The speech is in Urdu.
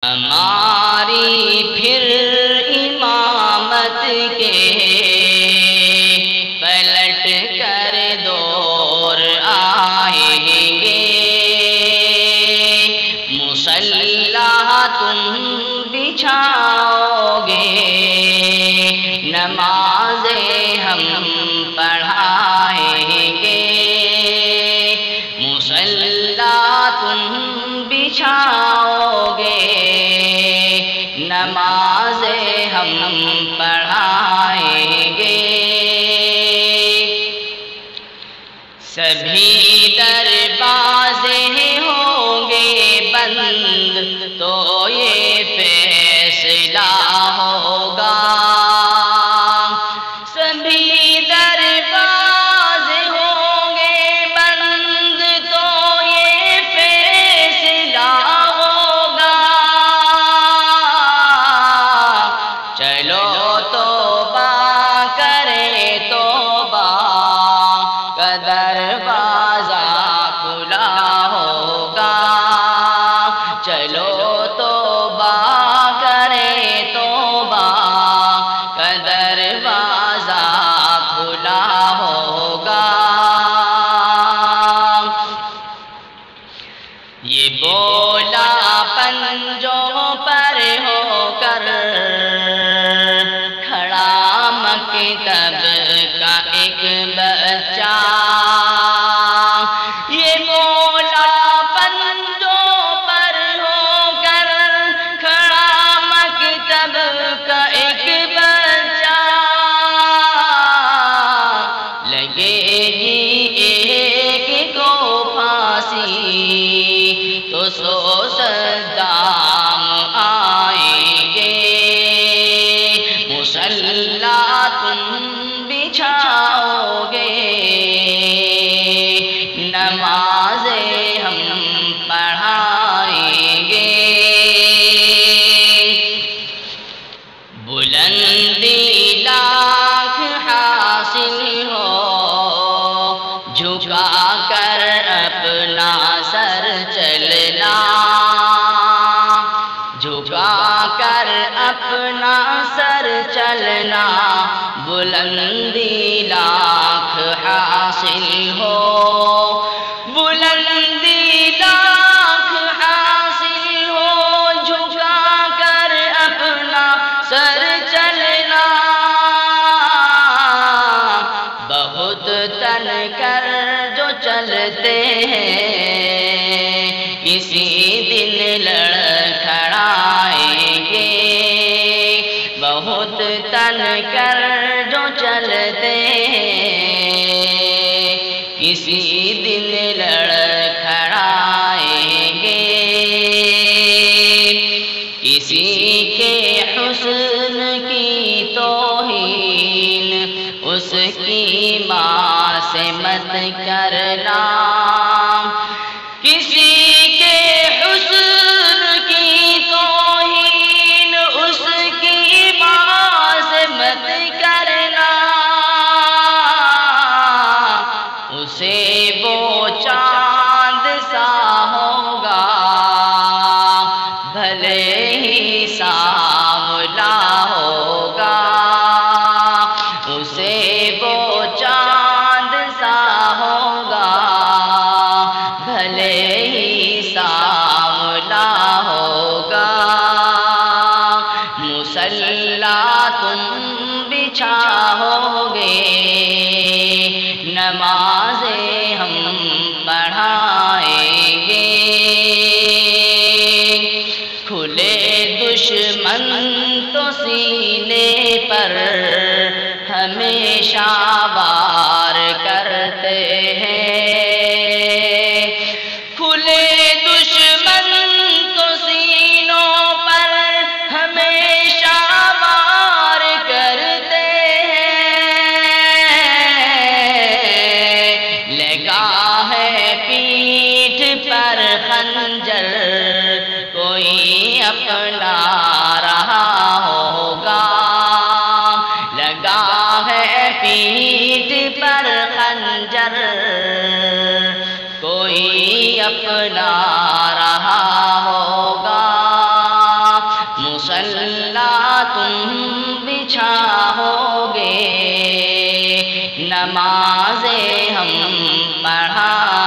ہماری پھر امامت کے پلٹ کر دور آئیں گے، مصلح تم بچھاؤ گے، نمازیں ہم پڑھائیں گے، مصلح تم بچھاؤ گے، نمازیں ہم پڑھائیں گے، سبھی دروازے ہوں گے بند تو یہ فیصلہ ہوگا، سبھی دروازے ہوں گے بند تو یہ فیصلہ ہوگا، چلو توبہ کرے توبہ کا دروازہ کھلا ہوگا، چلو توبہ کرے توبہ کا دروازہ کھلا ہوگا، یہ بولا پنجوں پر ہو کر کھڑا مکتب کا ایک بچہ، یہ بولا پنجوں پر ہو کر کھڑا مکتب کا ایک بچہ، لگے گی ایک کو پھانسی تو 100 صدام آئیں گے، مصلح تم بچھاؤ گے، نمازیں ہم پڑھائیں گے، بلندی لاکھ حاصل ہو، جھکا کر اپنا سر چلنا، جھکا کر اپنا سر چلنا، بلندی لاکھ حاصل ہو، بلندی لاکھ حاصل ہو، جھکا کر اپنا سر چلنا، بہت تن کر جو چلتے ہیں کسی دن لڑکھڑائیں گے، بہت تن کر جو چلتے ہیں کسی دن لڑکھڑائیں گے، کسی کے حسن کی توہین اس کی ماں سے مت کرنا، کسی کے حسن کی توہین اس کی ماں سے مت کرنا، اسے وہ چاند سا ہوگا بھلے ہی سانولا ہوگا، اسے وہ چاند سا ہوگا بھلے ہی سانولا ہوگا، مصلح تم بچھاؤ گے، نمازیں ہم پڑھائیں گے، کھلے دشمن تو سینے پر ہمیشہ وار کرتے ہیں، کھلے دشمن تو سینوں پر ہمیشہ وار کرتے ہیں، لگا ہے پیٹھ پر خنجر کوئی اپنا رہا ہوگا، لگا ہے پیٹھ پر خنجر کوئی اپنا رہا ہوگا، تم بچھاؤ گے، نمازیں ہم پڑھا